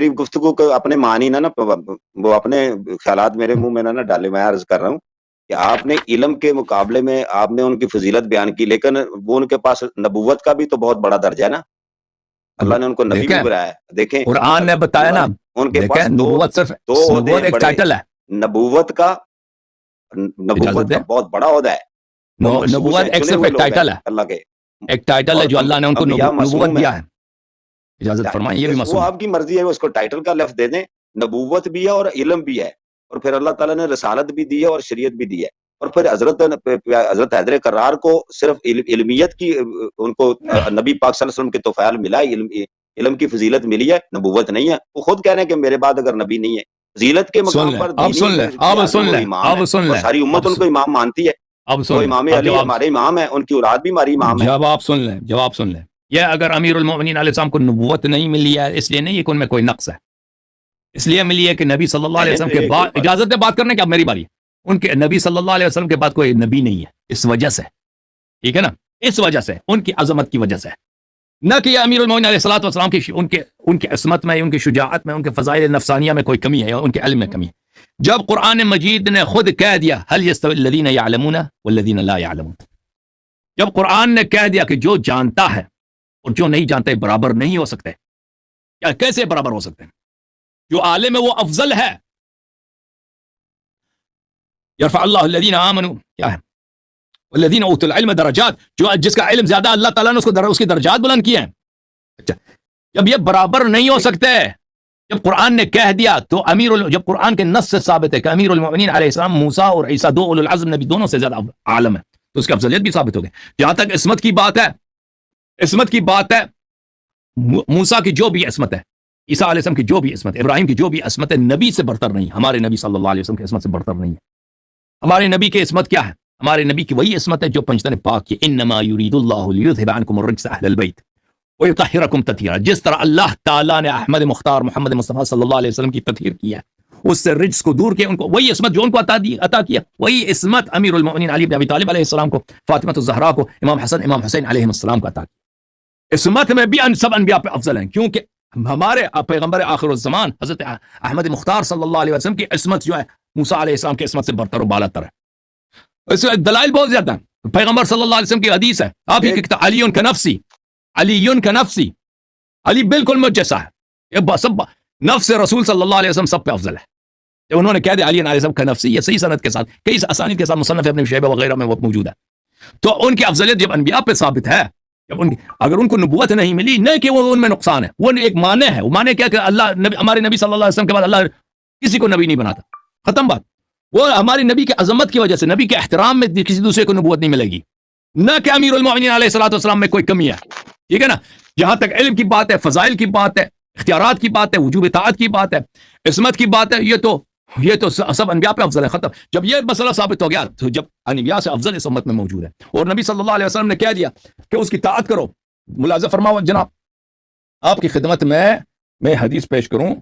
میری گفتگو کو اپنے معنی نہ وہ اپنے خیالات میرے منہ میں نہ ڈالے. میں عرض کر رہا ہوں کہ آپ نے علم کے مقابلے میں آپ نے ان کی فضیلت بیان کی، لیکن وہ ان کے پاس نبوت کا بھی تو بہت بڑا درجہ ہے نا. اللہ نے ان کو نبی بھی بنایا ہے. دیکھیں قرآن نے بتایا نا، ان کے پاس نبوت صرف نبوت ایک ٹائٹل ہے. نبوت کا بہت بڑا عہدہ ہے. نبوت ایک صرف ایک ٹائٹل ہے، اللہ کے ایک ٹائٹل ہے جو اللہ نے ان کو نبوت دیا ہے. اجازت فرمائیں، یہ بھی وہ آپ کی مرضی ہے، اس کو ٹائٹل کا لفظ دے دیں. نبوت بھی ہے اور علم بھی ہے، اور پھر اللہ تعالیٰ نے رسالت بھی دی ہے اور شریعت بھی دی ہے. اور پھر حضرت حیدر کرار کو صرف علمیت کی، ان کو نبی پاک صلی اللہ علیہ وسلم کے توفیل ملا ہے، علم کی فضیلت ملی ہے، نبوت نہیں ہے. وہ خود کہہ رہے ہیں کہ میرے بعد اگر نبی نہیں ہے. فضیلت کے مقام پر آپ سن لیں ساری امت ان کو امام مانتی ہے. وہ امام علی ہمارے امام ہیں، ان کی اولاد بھی ہماری امام ہے. جواب سن لیں. یہ اگر امیر المؤمنین علیہ السلام کو نبوت نہیں ملی ہے، اس لیے نہیں ہے کہ ان میں کوئی نقص ہے، اس لیے ملی ہے کہ نبی صلی اللہ علیہ وسلم کے بعد، اجازت ہے بات کرنے کی، اب میری باری ہے. ان کے نبی صلی اللہ علیہ وسلم کے بعد کوئی نبی نہیں ہے، اس وجہ سے، ٹھیک ہے نا، اس وجہ سے، ان کی عظمت کی وجہ سے، نہ کہ امیر المؤمنین علیہ الصلوۃ والسلام کی ان کی عصمت میں، ان کی شجاعت میں، ان کے فضائل نفسانیہ میں کوئی کمی ہے، ان کے علم میں کمی ہے. جب قرآن مجید نے خود کہہ دیا هل يستوي الذين يعلمون والذين لا يعلمون، جب قرآن نے کہہ دیا کہ جو جانتا ہے اور جو نہیں جانتے برابر نہیں ہو سکتے، کیا کیسے برابر ہو سکتے ہیں؟ جو عالم ہے وہ افضل ہے. یرفع اللہ الذین آمنوا، کیا ہے، والذین اوتوا العلم درجات، جو جس کا علم زیادہ اللہ تعالیٰ نے اس کی درجات بلند کیے ہیں. اچھا، جب یہ برابر نہیں ہو سکتے، جب قرآن نے کہہ دیا تو جب قرآن کے نص سے ثابت ہے کہ امیر المؤمنین علیہ السلام موسیٰ اور عیسیٰ دو اولو العزم نبی دونوں سے زیادہ عالم ہے، تو اس کی افضلیت بھی ثابت ہو گئی. جہاں تک عصمت کی بات ہے، موسیٰ کی جو بھی عصمت ہے، عیسیٰ علیہ السلام کی جو بھی عصمت ہے، ابراہیم کی جو بھی عصمت ہے، نبی سے برتر نہیں. ہمارے نبی صلی اللہ علیہ وسلم کی عصمت سے برتر نہیں ہے. ہمارے نبی کی عصمت کیا ہے؟ ہمارے نبی کی وہی عصمت ہے جو پنجتن پاک کی، انما یرید اللہ لیذھب عنکم الرجس اہل البیت ویطہرکم تطہیرا. جس طرح اللہ تعالیٰ نے احمد مختار محمد مصطفیٰ صلی اللہ علیہ وسلم کی تطہیر کی ہے، اس سے رجس کو دور کیا، ان کو وہی عصمت جو ان کو عطا کیا، وہی عصمت امیر المؤمنین علی بن ابی طالب علیہ السلام کو، فاطمہ الزہرا کو، امام حسن امام حسین علیہ السلام کو عطا کیا. عصمت میں بھی سب انبیاء پہ افضل ہیں، کیونکہ ہمارے پیغمبر آخر الزمان حضرت احمد مختار صلی اللہ علیہ وسلم کی عصمت جو ہے موسیٰ علیہ السلام کی عصمت سے برتر و بالاتر ہے. اس دلائل بہت زیادہ ہیں. پیغمبر صلی اللہ علیہ وسلم کی حدیث ہے، آپ ہی کہتے علی کا نفسی، علی بالکل مجھ جیسا ہے. یہ سب نفس رسول صلی اللہ علیہ وسلم سب پہ افضل ہے. جب انہوں نے کہہ دیا علی علیہ السلام کا نفسی، یہ صحیح سند کے ساتھ، کئی اسانید کے ساتھ، مصنف ابن شیبہ وغیرہ میں وہ موجود ہے. تو ان کی افضلیت جب انبیاء پہ ثابت ہے، جب اگر ان کو نبوت نہیں ملی، نہیں کہ وہ ان میں نقصان ہے، وہ ایک معنی ہے. وہ معنی کیا کہ ہمارے نبی صلی اللہ علیہ وسلم کے بعد اللہ کسی کو نبی نہیں بناتا، ختم بات. وہ ہماری نبی کی عظمت کی وجہ سے، نبی کے احترام میں کسی دوسرے کو نبوت نہیں ملے گی، نہ کہ امیر المؤمنین علیہ الصلوۃ والسلام میں کوئی کمی ہے. ٹھیک ہے نا. جہاں تک علم کی بات ہے، فضائل کی بات ہے، اختیارات کی بات ہے، وجوب اطاعت کی بات ہے، عصمت کی بات ہے، یہ تو سب انبیاء پہ افضل ہے. ختم. جب یہ مسئلہ ثابت ہو گیا تو جب انبیاء سے افضل اس امت میں موجود ہے، اور نبی صلی اللہ علیہ وسلم نے کہہ دیا کہ اس کی طاعت کرو. ملاحظہ فرماؤ جناب، آپ کی خدمت میں حدیث پیش کروں.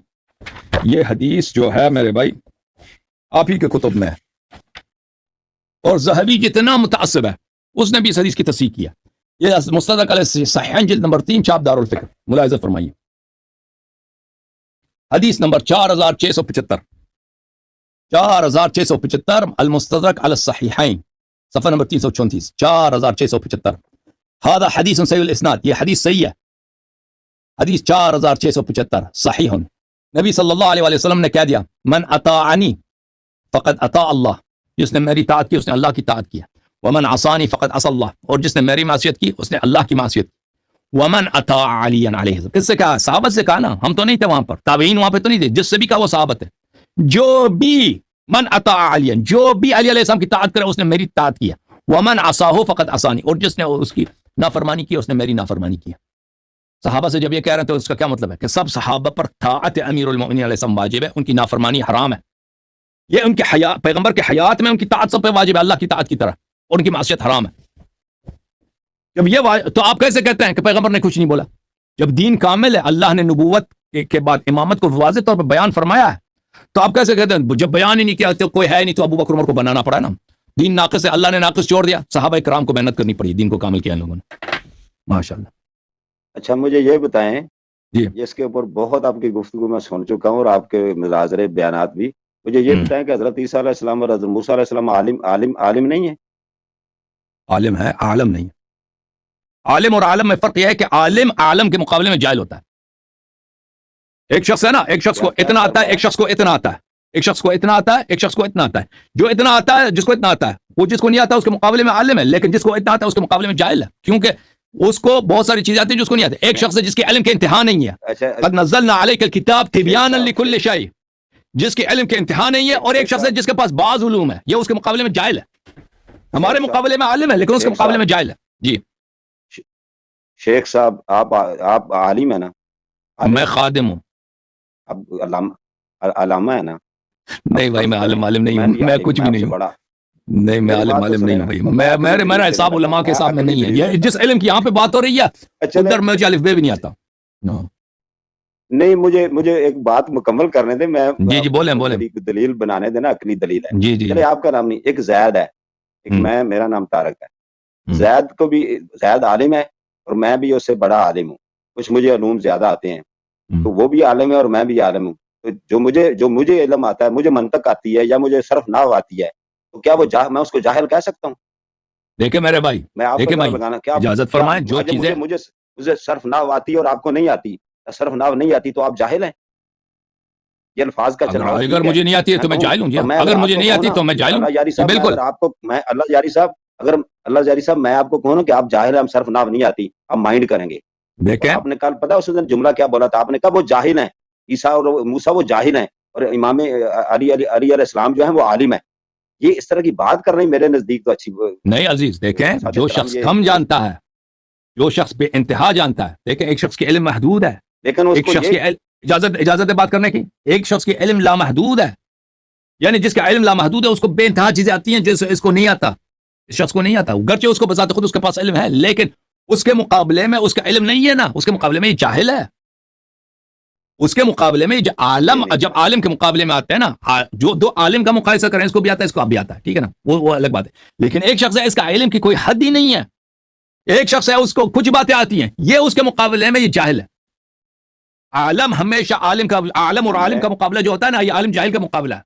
یہ حدیث جو ہے میرے بھائی آپ ہی کے کتب میں ہے، اور ذہبی جتنا متعصب ہے اس نے بھی اس حدیث کی تصحیح کیا. یہ مستدرک علیہ صحیحین جلد نمبر 3 چھاپ دار الفکر. ملاحظہ فرمائیے، حدیث نمبر 4675 المستدرک علی الصحیحین، صفحہ نمبر 334، 4675. هذا حدیث صحیح الاسناد، یہ حدیث صحیح ہے. حدیث 4675 صحیح. نبی صلی اللہ علیہ وسلم نے کہہ دیا من اطاعنی فقد اطاع اللہ، جس نے میری طاعت کی اس نے اللہ کی طاعت کی. ومن عصانی فقد عصى اللہ، اور جس نے میری معصیت کی اس نے اللہ کی معصیت کی. ومن اطاع علی علیہ السلام، کس سے کہا؟ صحابت سے کہا نا، ہم تو نہیں تھے وہاں پر، تابعین وہاں پہ تو نہیں تھے، جس سے بھی کہا وہ صحابت ہے. جو بھی من اطاع علی، جو بھی علی علیہ السلام کی طاعت کرے اس نے میری طاعت کیا. ومن عصاه فقد عصانی، اور جس نے اس کی نافرمانی کی اس نے میری نافرمانی کی. صحابہ سے جب یہ کہہ رہے ہیں تو اس کا کیا مطلب ہے؟ کہ سب صحابہ پر طاعت امیر المؤمنین علیہ السلام واجب ہے، ان کی نافرمانی حرام ہے. یہ ان کے پیغمبر کے حیات میں ان کی طاعت سب پہ واجب ہے، اللہ کی طاعت کی طرح، اور ان کی معصیت حرام ہے. جب یہ تو آپ کیسے کہتے ہیں کہ پیغمبر نے کچھ نہیں بولا؟ جب دین کامل ہے، اللہ نے نبوت کے بعد امامت کو واضح طور پہ بیان فرمایا ہے، تو آپ کیسے کہتے ہیں جب بیان ہی نہیں کیا تو کوئی ہے نہیں، تو ابو بکر عمر کو بنانا پڑا نا. دین ناقص ہے، اللہ نے ناقص چھوڑ دیا، صحابہ کرام کو محنت کرنی پڑی، دین کو کامل کیا ان لوگوں نے. ماشاءاللہ. اچھا مجھے یہ بتائیں جی جس کے اوپر بہت آپ کی گفتگو میں سن چکا ہوں اور آپ کے مناظرے بیانات بھی. مجھے یہ بتائیں کہ حضرت عیسیٰ علیہ السلام اور حضرت موسیٰ علیہ السلام عالم نہیں ہے؟ عالم ہے، عالم نہیں. عالم اور عالم میں فرق یہ ہے کہ عالم کے مقابلے میں جاہل ہوتا ہے. ایک شخص ہے نا، ایک شخص کو اتنا آتا ہے، ایک شخص کو اتنا آتا ہے، ایک شخص کو اتنا آتا ہے، ایک شخص کو اتنا آتا ہے. جو اتنا آتا ہے، جس کو اتنا آتا ہے، وہ جس کو نہیں آتا اس کے مقابلے میں عالم ہے، لیکن جس کو اتنا آتا ہے اس کے مقابلے میں جاہل ہے، کیونکہ اس کو بہت ساری چیزیں آتی ہیں جو اس کو نہیں آتی. ایک شخص ہے جس کے علم کے انتہا نہیں ہے. اچھا قد نزلنا علیک الکتاب تبیانا لکل شیء، جس کے علم کے انتہا نہیں ہے. اور ایک شخص ہے جس کے پاس بعض علوم ہے، یہ اس کے مقابلے میں جاہل ہے. ہمارے مقابلے میں عالم ہے لیکن اس کے مقابلے میں جاہل ہے. جی شیخ صاحب آپ عالم ہے نا؟ میں خادم ہوں. اب علامہ ہے نا؟ نہیں بھائی میں عالم نہیں ہوں، میں کچھ بھی نہیں ہوں. نہیں میں عالم نہیں ہوں بھائی. میرا حساب علماء کے حساب میں نہیں ہے. یہ جس علم کی یہاں پہ بات ہو رہی ہے ادھر مجھے الف بے بھی نہیں آتا. نہیں، مجھے ایک بات مکمل کرنے دیں. میں جی بولیں. دلیل بنانے دینا، عقلی دلیل ہے. جی چلے آپ کا نام نہیں، ایک زید ہے، ایک میرا نام طارق ہے. زید عالم ہے اور میں بھی اس سے بڑا عالم ہوں. کچھ مجھے علوم زیادہ آتے ہیں تو وہ بھی عالم ہے اور میں بھی عالم ہوں. تو جو مجھے علم آتا ہے، مجھے منطق آتی ہے یا مجھے صرف نحو آتی ہے، تو کیا میں اس کو جاہل کہہ سکتا ہوں؟ دیکھیں میرے بھائی، دیکھیں بھائی اجازت فرمائیں. جو چیزیں مجھے صرف نحو آتی ہے اور آپ کو نہیں آتی، صرف نحو نہیں آتی تو آپ جاہل ہیں. یہ الفاظ کا چلنا. اگر مجھے نہیں آتی ہے تو میں جاہل ہوں. اگر مجھے نہیں آتی تو میں جاہل ہوں. بالکل. اللہ جاری صاحب میں آپ کو کہوں کہ آپ جاہل ہیں، ہم صرف نحو نہیں آتی، ہم مائنڈ کریں گے. دیکھیں آپ نے کل پتا اس دن جملہ کیا بولا تھا؟ آپ نے کہا وہ جاہل ہیں، عیسیٰ اور موسیٰ وہ جاہل ہیں اور امام علی علیہ السلام جو ہیں وہ عالم ہیں. یہ اس طرح کی بات کرنا میرے نزدیک تو اچھی نہیں. عزیز دیکھیں، جو شخص کم جانتا ہے، جو شخص بے انتہا جانتا ہے، دیکھیں ایک شخص کے علم محدود ہے، لیکن ایک شخص کی اجازت ہے بات کرنے کی. ایک شخص کے علم لامحدود ہے، یعنی جس کا علم لامحدود ہے اس کو بے انتہا چیزیں آتی ہیں جیسے اس کو نہیں آتا. اس شخص کو نہیں آتا، گرچہ اس کو بذات خود اس کے پاس علم ہے، لیکن اس کے مقابلے میں اس کا علم نہیں ہے نا، اس کے مقابلے میں یہ جاہل ہے. اس کے مقابلے میں جب عالم کے مقابلے میں آتے ہیں نا، جو دو عالم کا مقایسہ کریں، اس کو بھی آتا ہے، اس کو بھی آتا ہے، ٹھیک ہے نا، وہ الگ بات ہے. لیکن ایک شخص ہے اس کا علم کی کوئی حد ہی نہیں ہے. ایک شخص ہے اس کو کچھ باتیں آتی ہیں، یہ اس کے مقابلے میں یہ جاہل ہے. عالم ہمیشہ عالم اور عالم کا مقابلہ جو ہوتا ہے نا، یہ عالم جاہل کا مقابلہ ہے.